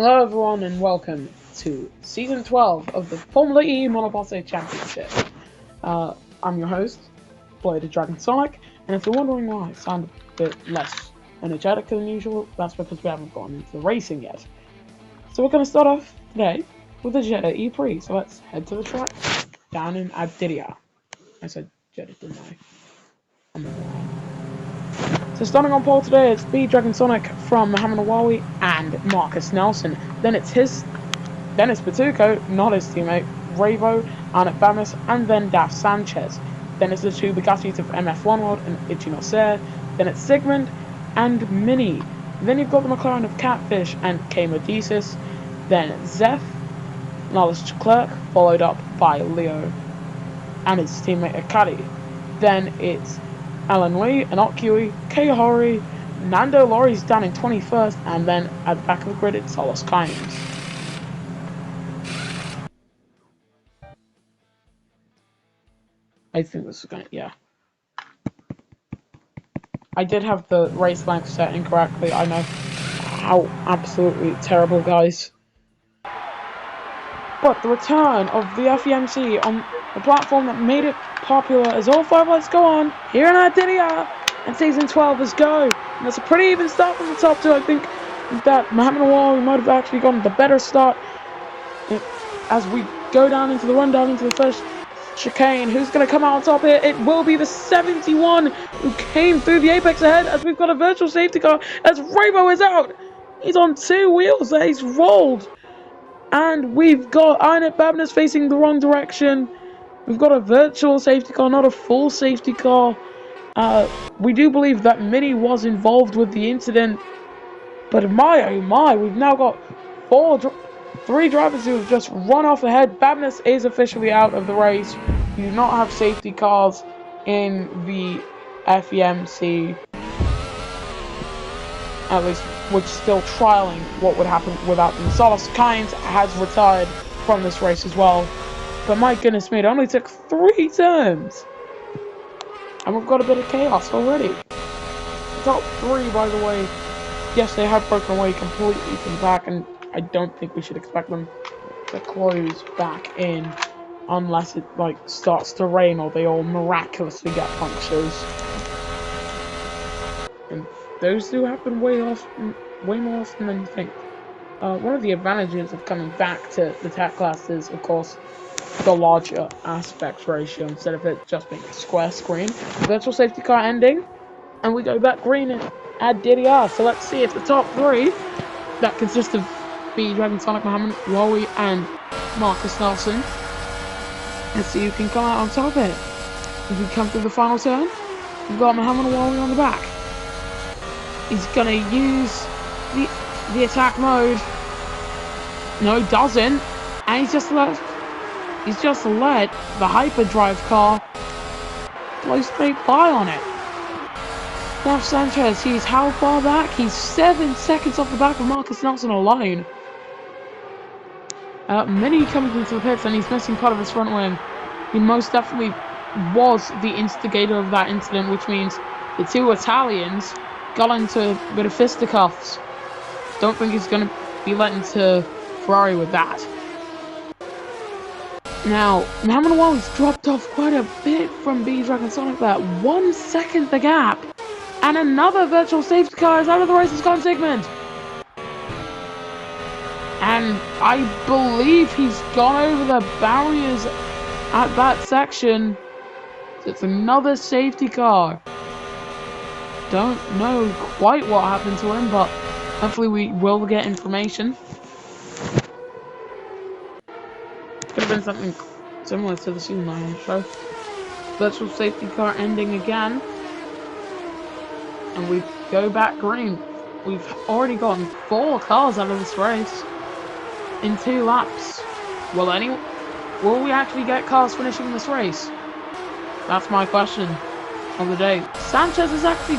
Hello everyone and welcome to Season 12 of the Formula E Monopoly Championship. I'm your host, Bladed Dragon Sonic, and if you're wondering why I sound a bit less energetic than usual, that's because we haven't gotten into the racing yet. So we're going to start off today with the Jeddah E Prix, so let's head to the track down in Dyriyah. I said Jeddah, didn't I? I'm wrong. So starting on pole today, it's B Dragon Sonic from Mohamed Awawi and Marcus Nelson. Then it's Dennis Batuco, not his teammate, Ravo, Arnett Bamis, and then Daf Sanchez. Then it's the two Bugattis of MF1 World and Ichinoser. Then it's Sigmund and Mini. Then you've got the McLaren of Catfish and K Medicis. Then Zeph, Knowledge Clerk, followed up by Leo and his teammate Akari. Then it's Alan Lee, Inokui, Kei Hori, Nando Lori's down in 21st, and then at the back of the grid it's Solos Kynes. I think this is going to, yeah. I did have the race length set incorrectly. I know how absolutely terrible, guys. But the return of the FEMC on the platform that made it popular as all 5 lights go on here in Dyriyah, and Season 12 is go. And that's a pretty even start from the top 2. I think that Mohamed Awawi might have actually gotten the better start as we go down into the rundown into the first chicane. Who's going to come out on top here? It will be the 71 who came through the apex ahead, as we've got a virtual safety car as Ravo is out. He's on 2 wheels there. He's rolled. And we've got Arnett Babness facing the wrong direction. We've got a virtual safety car, not a full safety car. We do believe that Mini was involved with the incident. But my oh my, we've now got 3 drivers who have just run off ahead. Babness is officially out of the race. You do not have safety cars in the FEMC. At least we're still trialing what would happen without them. Solos Kynes has retired from this race as well. But my goodness me, it only took 3 turns. And we've got a bit of chaos already. The top 3, by the way, yes, they have broken away completely from the back, and I don't think we should expect them to close back in unless it starts to rain or they all miraculously get punctures. And those do happen way more often than you think. One of the advantages of coming back to the tech class is, of course, the larger aspect ratio instead of it just being a square screen. Virtual safety car ending, and we go back green at Dyriyah. So let's see if the top 3 that consist of B Dragon Sonic, Mohamed Awawi, and Marcus Nelson. Let's see who can come out on top of it. If we come through the final turn, we've got Mohamed Awawi on the back. He's gonna use the attack mode. No, he doesn't. And he's just let the hyperdrive car blow straight by on it. Daf Sanchez, he's how far back? He's 7 seconds off the back of Marcus Nelson alone. Mini coming into the pits, and he's missing part of his front wing. He most definitely was the instigator of that incident, which means the 2 Italians got into a bit of fisticuffs. Don't think he's going to be let into Ferrari with that. Now, Mohamed Awawi's dropped off quite a bit from B Dragon Sonic there. 1 second the gap. And another virtual safety car is out of the race. It's gone Sigmund. And I believe he's gone over the barriers at that section. So it's another safety car. Don't know quite what happened to him, but hopefully we will get information. Could have been something similar to the Season 9 show. Virtual safety car ending again. And we go back green. We've already gotten 4 cars out of this race in 2 laps. Will we actually get cars finishing this race? That's my question of the day. Sanchez has actually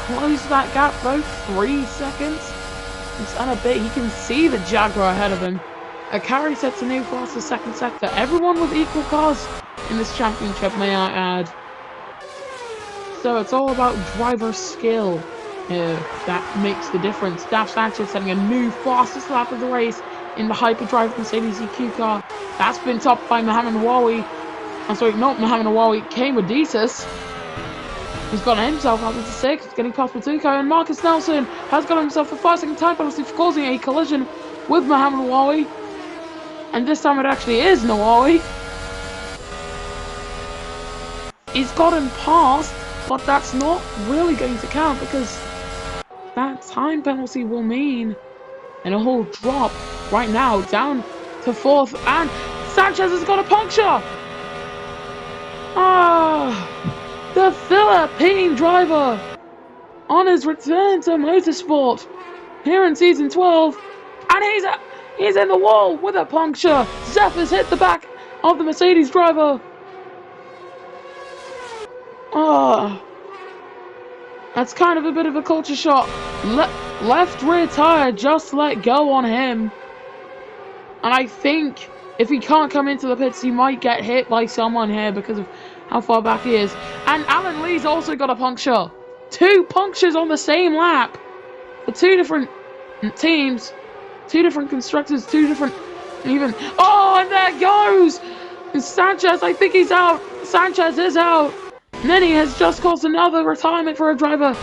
closed that gap though, 3 seconds. And a bit, he can see the Jaguar ahead of him. Akari sets a new class for 2nd sector. Everyone with equal cars in this championship, may I add. So it's all about driver skill that makes the difference. Daf Sanchez setting a new fastest lap of the race in the hyperdrive Mercedes EQ car. That's been topped by Mohamed Nawawi. I'm sorry, not Mohamed Nawawi, Kane Radisis. He's got himself up into 6th, getting past Matuko, and Marcus Nelson has got himself a 5-second time penalty for causing a collision with Mohamed Nawawi. And this time it actually is Nawawi. He's got him past, but that's not really going to count because that time penalty will mean and a whole drop right now down to 4th, and Sanchez has got a puncture. The Philippine driver on his return to motorsport here in season 12, and he's in the wall with a puncture. Zeph has hit the back of the Mercedes driver. That's kind of a bit of a culture shock. Left rear tire just let go on him. And I think if he can't come into the pits, he might get hit by someone here because of how far back he is. And Alan Lee's also got a puncture. 2 punctures on the same lap. For 2 different teams. 2 different constructors, 2 different even. Oh, and there goes! And Sanchez, I think he's out. Sanchez is out. Nenny has just caused another retirement for a driver.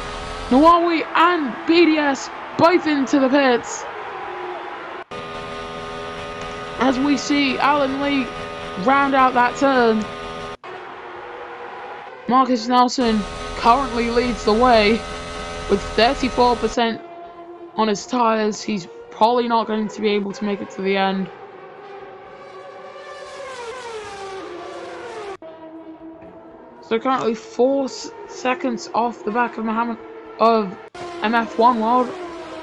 Nawawi and BDS both into the pits. As we see Alan Lee round out that turn. Marcus Nelson currently leads the way with 34% on his tyres. He's probably not going to be able to make it to the end. So currently 4 seconds off the back of MF1 World.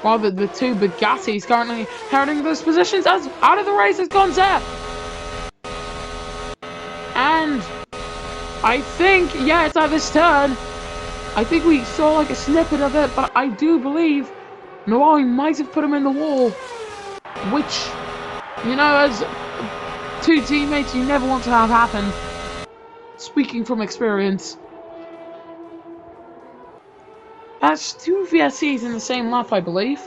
Rather, the 2 Bugattis currently heralding those positions. As out of the race has gone Zeph. And I think, yeah, it's at this turn. I think we saw like a snippet of it, but I do believe Nawawi might have put him in the wall. Which, you know, as 2 teammates, you never want to have happen. Speaking from experience. That's 2 VSCs in the same lap, I believe.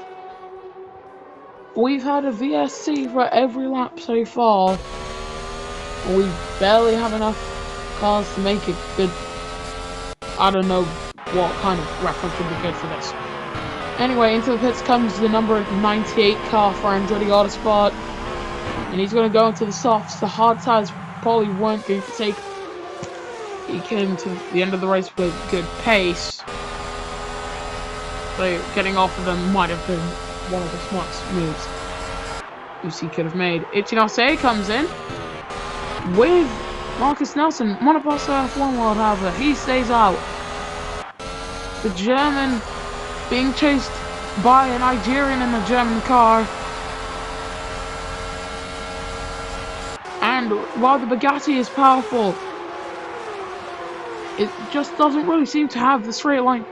We've had a VSC for every lap so far. We barely have enough cars to make it good. I don't know what kind of reference would be good for this. Anyway, into the pits comes the number 98 car for Andretti Autosport. And he's going to go into the softs. The hard tires probably weren't going to take. He came to the end of the race with good pace. So getting off of them might have been one of the smartest moves Uzi could have made. Ichinose comes in with Marcus Nelson. Monoposto F1 World, however, he stays out. The German being chased by a Nigerian in the German car. And while the Bugatti is powerful, it just doesn't really seem to have the straight line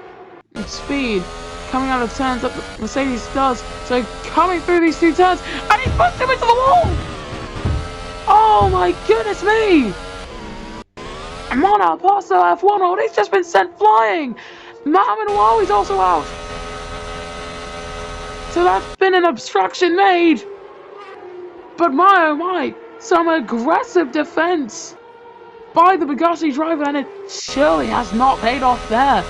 speed coming out of turns that the Mercedes does. So coming through these 2 turns, and he puts him into the wall! Oh my goodness me! Monoposto F1 World, he's just been sent flying! Mohamed Nawawi's also out! So that's been an obstruction made! But my oh my, some aggressive defense by the Bugatti driver, and it surely has not paid off there.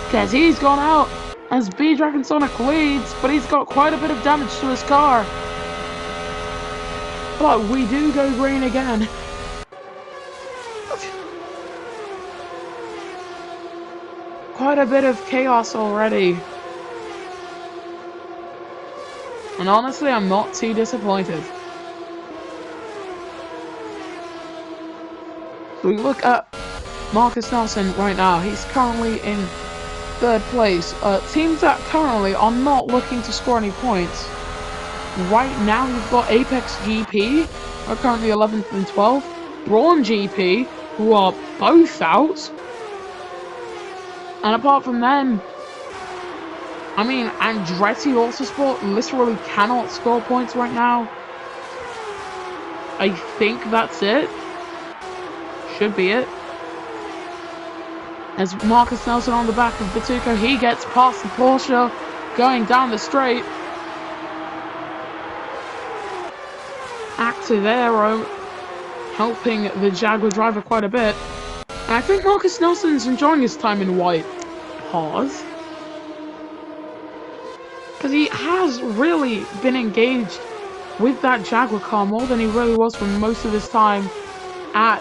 Because he's gone out as B-Dragon Sonic leads, but he's got quite a bit of damage to his car. But we do go green again. Quite a bit of chaos already. And honestly, I'm not too disappointed. We look at Marcus Nelson right now. He's currently in 3rd place. Teams that currently are not looking to score any points. Right now, you've got Apex GP, are currently 11th and 12th. Braun GP, who are both out. And apart from them, I mean, Andretti Autosport literally cannot score points right now. I think that's it. Should be it. As Marcus Nelson on the back of Batuco, he gets past the Porsche, going down the straight. Active aero, helping the Jaguar driver quite a bit. And I think Marcus Nelson's enjoying his time in white. Pause. Because he has really been engaged with that Jaguar car more than he really was for most of his time at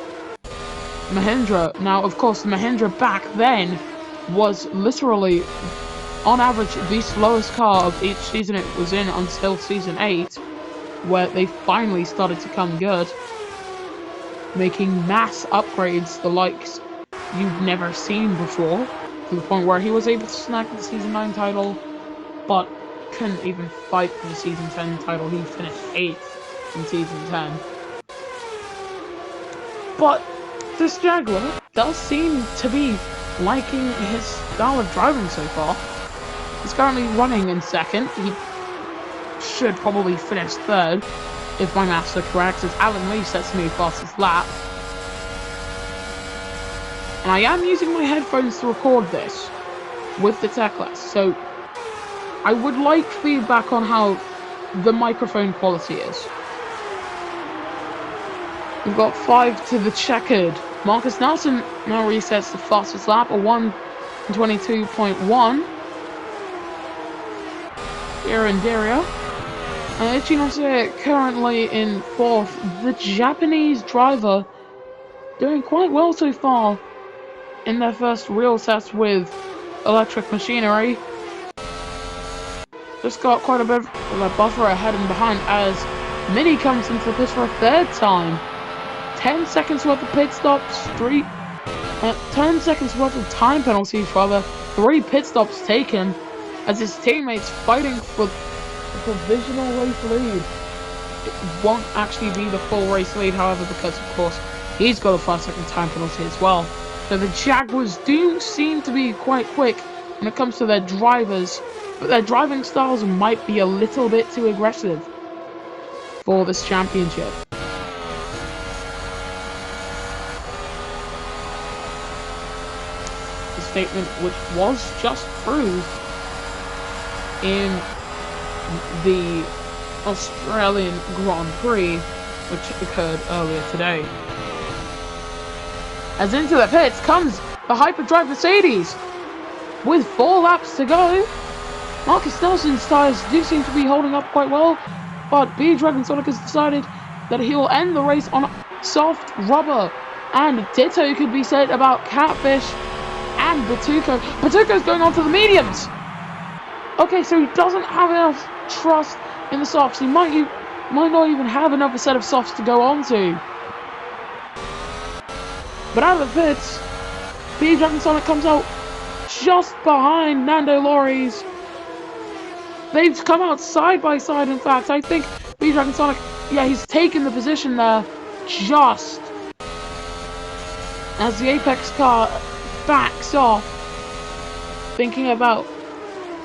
Mahindra. Now, of course, the Mahindra back then was literally, on average, the slowest car of each season it was in until Season 8, where they finally started to come good, making mass upgrades, the likes you've never seen before, to the point where he was able to snag the Season 9 title, but couldn't even fight for the Season 10 title. He finished 8th in Season 10. But this Jaguar does seem to be liking his style of driving so far. He's currently running in 2nd. He should probably finish 3rd, if my maths are correct, as Alan Lee sets new fastest lap. And I am using my headphones to record this with the Tecless, so I would like feedback on how the microphone quality is. We've got 5 to the checkered. Marcus Nelson now resets the fastest lap, a 1:22.1. Here in Dyriyah. And Ichinose currently in 4th. The Japanese driver doing quite well so far in their first real test with electric machinery. Just got quite a bit of a buffer ahead and behind as Mini comes into the pits for a 3rd time. 10 seconds worth of pit stops, 10 seconds worth of time penalties, rather, 3 pit stops taken, as his teammates fighting for the provisional race lead. It won't actually be the full race lead, however, because of course he's got a 5-second time penalty as well. So the Jaguars do seem to be quite quick when it comes to their drivers, but their driving styles might be a little bit too aggressive for this championship. The statement which was just proved in the Australian Grand Prix, which occurred earlier today. As into the pits comes the hyperdrive Mercedes with 4 laps to go. Marcus Nelson's tyres do seem to be holding up quite well, but B-Dragon Sonic has decided that he will end the race on soft rubber, and ditto could be said about Catfish and Batuco. Batuco's going on to the mediums! Okay, so he doesn't have enough trust in the softs. He might not even have another set of softs to go on to. But out of the pits, B-Dragon Sonic comes out just behind Nando Lorries. They've come out side by side, in fact. I think B-Dragon Sonic, yeah, he's taken the position there just as the Apex car backs off, thinking about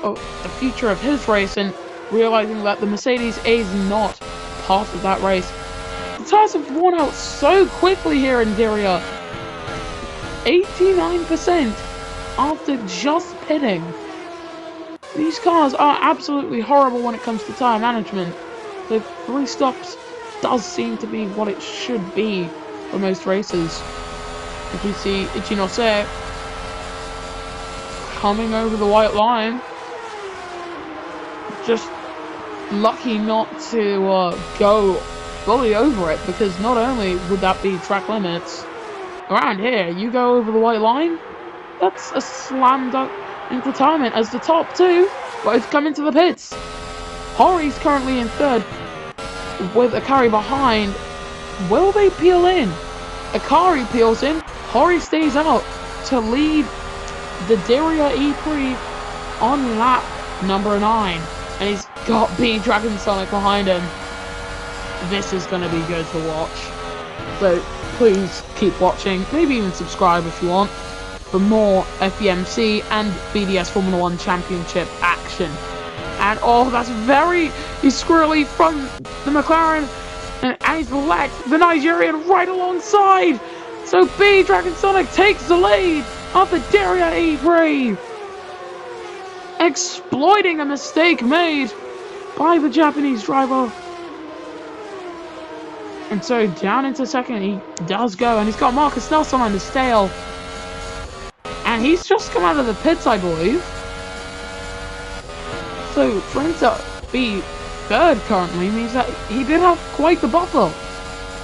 the future of his race and realizing that the Mercedes A is not part of that race. The tyres have worn out so quickly here in Dyriyah. 89% after just pitting. These cars are absolutely horrible when it comes to tyre management. The 3 stops does seem to be what it should be for most races. If you see Ichinose coming over the white line, just lucky not to go fully over it, because not only would that be track limits, around here, you go over the white line, that's a slam dunk in retirement, as the top 2 both come into the pits. Hori's currently in 3rd with Akari behind. Will they peel in? Akari peels in, Hori stays out to lead the Dyriyah Prix on lap number 9. And he's got B-Dragon Sonic behind him. This is going to be good to watch. So please keep watching, maybe even subscribe if you want, for more FEMC and BDS Formula 1 Championship action. And oh, that's very squirrely from the McLaren, and he's let the Nigerian right alongside. So B-Dragon Sonic takes the lead of the Dyriyah Prix, exploiting a mistake made by the Japanese driver. And so down into second he does go, and he's got Marcus Nelson on his tail. And he's just come out of the pits, I believe. So for him to be third currently means that he did have quite the buffer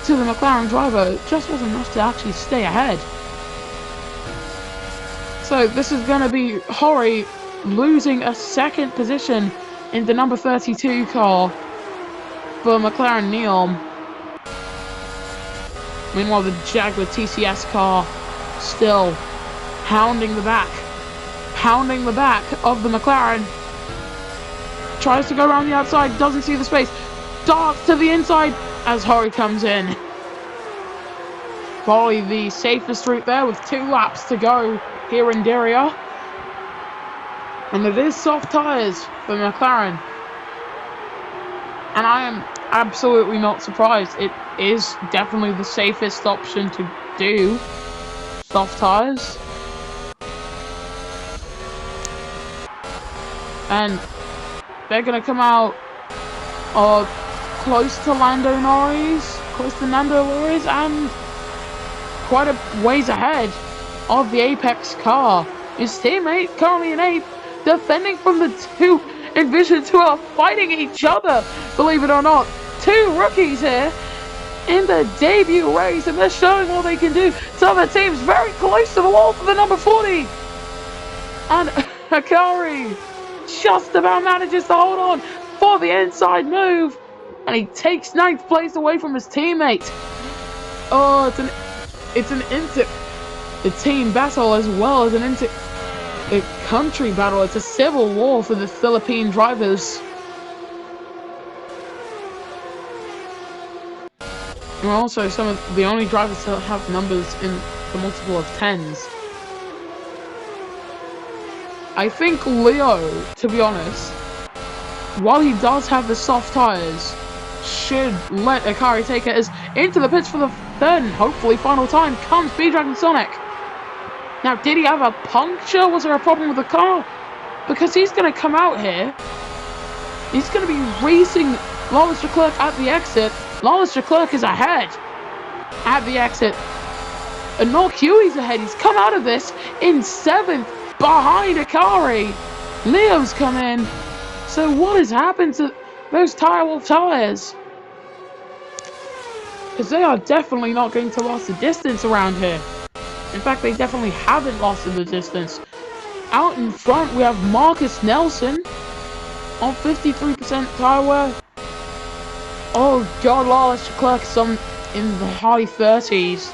to the McLaren driver. It just wasn't enough to actually stay ahead. So this is going to be Hori losing a second position in the number 32 car for McLaren Neon. Meanwhile, the Jaguar TCS car still pounding the back of the McLaren. Tries to go around the outside, doesn't see the space, darts to the inside as Hori comes in. Probably the safest route there with 2 laps to go here in Dyriyah. And it is soft tyres for McLaren. And I am absolutely not surprised. It is definitely the safest option to do. Soft tyres. And they're going to come out close to Nando Norris, and quite a ways ahead of the Apex car. His teammate currently in 8th, defending from the 2 Envisions who are fighting each other, believe it or not. 2 rookies here in the debut race, and they're showing what they can do. So the team's very close to the wall for the number 40. And Akari just about manages to hold on for the inside move, and he takes 9th place away from his teammate. Oh, it's an inter-team battle as well as a country battle. It's a civil war for the Philippine drivers. And also some of the only drivers that have numbers in the multiple of 10s. I think Leo, to be honest, while he does have the soft tyres, should let Akari take it as into the pits for the third and hopefully final time comes Speeddragon Sonic. Now, did he have a puncture? Was there a problem with the car? Because he's going to come out here. He's going to be racing Lawless Leclerc at the exit. Lawless Leclerc is ahead at the exit. And Noel Huey's ahead. He's come out of this in 7th behind Akari. Leo's come in. So what has happened to those Tire Wolf tyres? Because they are definitely not going to last the distance around here. In fact, they definitely haven't lost the distance. Out in front, we have Marcus Nelson on 53% tire wear. Oh god, Lawless Leclerc is in the high 30s.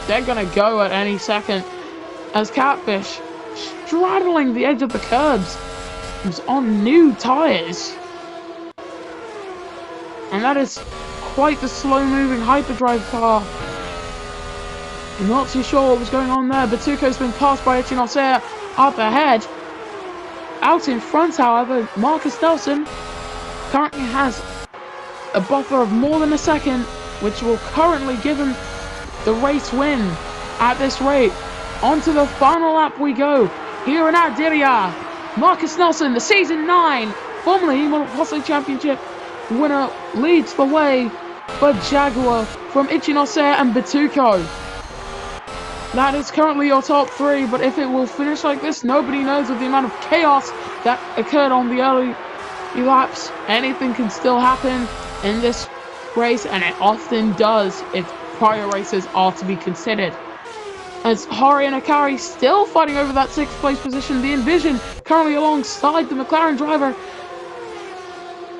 They're going to go at any second as Catfish straddling the edge of the curbs. He's on new tyres. And that is quite the slow-moving hyperdrive car. I'm not too sure what was going on there. Batuco's been passed by Echinocea up ahead. Out in front, however, Marcus Nelson currently has a buffer of more than a second, which will currently give him the race win at this rate. On to the final lap we go. Here in Dyriyah, Marcus Nelson, the Season 9 Formula E Monopoly Championship winner, leads the way for Jaguar from Echinocea and Batuco. That is currently your top 3, but if it will finish like this, nobody knows with the amount of chaos that occurred on the early laps. Anything can still happen in this race, and it often does if prior races are to be considered. As Hori and Akari still fighting over that 6th place position, the Envision currently alongside the McLaren driver.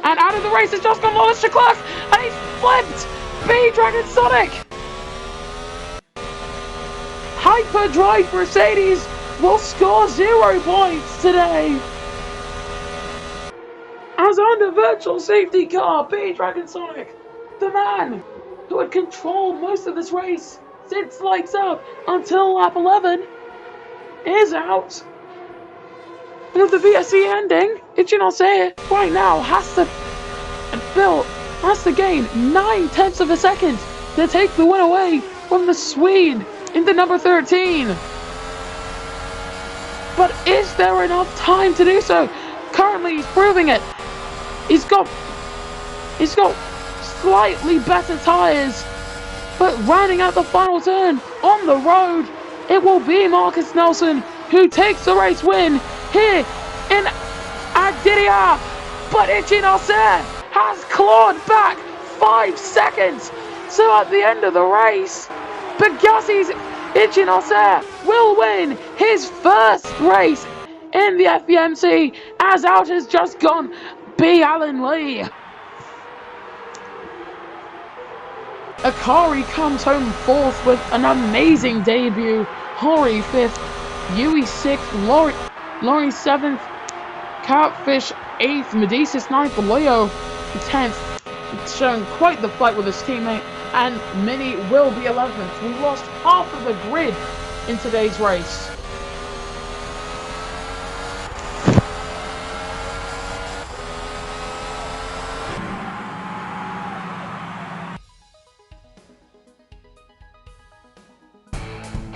And out of the race has just gone Lawless Leclerc, and he's flipped Speeddragon Sonic! Hyperdrive Mercedes will score 0 points today. As under virtual safety car, Speeddragon Sonic, the man who had controlled most of this race since lights out until lap 11, is out. And with the VSC ending, Echinocea right now has to gain 9/10 of a second to take the win away from the Swede in the number 13. But is there enough time to do so? Currently, he's proving it. He's got slightly better tyres. But rounding out the final turn on the road, it will be Marcus Nelson who takes the race win here in Dyriyah. But Echinocet has clawed back 5 seconds. So at the end of the race, Bugatti's Echinocet will win his first race in the FEMC, as out has just gone B. Alan Lee. Akari comes home 4th with an amazing debut. Hori 5th, Yui 6th, Laurie 7th, Catfish 8th, Medicis 9th, Leo 10th, showing quite the fight with his teammate, and Mini will be 11th. We lost half of the grid in today's race.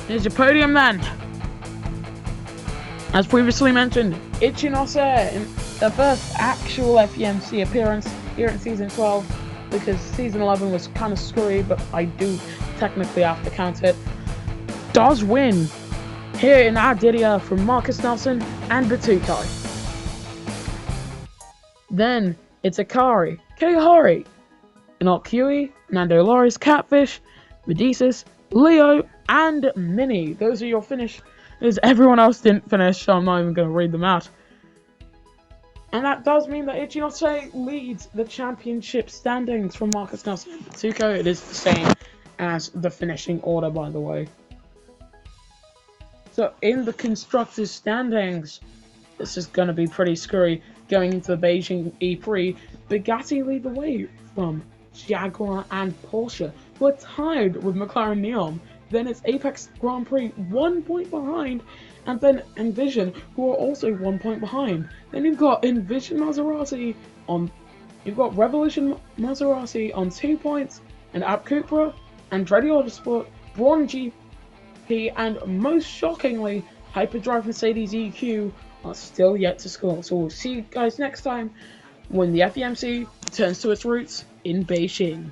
Here's your podium then. As previously mentioned, Echinocet in the first actual FEMC appearance here in Season 12, because Season 11 was kind of screwy, but I do technically have to count it, does win here in Dyriyah from Marcus Nelson and Batukai. Then it's Akari, Kehori, Inokui, Nando Loris, Catfish, Medicis, Leo, and Mini. Those are your finishes. Everyone else didn't finish, so I'm not even going to read them out. And that does mean that Echinocet leads the championship standings from Marcus Nelson and Batuko. It is the same as the finishing order, by the way. So in the constructors standings, this is going to be pretty screwy. Going into the Beijing Prix, Bugatti lead the way from Jaguar and Porsche, who are tied with McLaren Neon. Then it's Apex Grand Prix 1 point behind, and then Envision, who are also 1 point behind. Then you've got Envision Maserati on, you've got Revolution Maserati on 2 points, and App Cupra, Andretti Autosport, Braun GP, and most shockingly, Hyperdrive Mercedes EQ are still yet to score. So we'll see you guys next time when the FEMC returns to its roots in Beijing.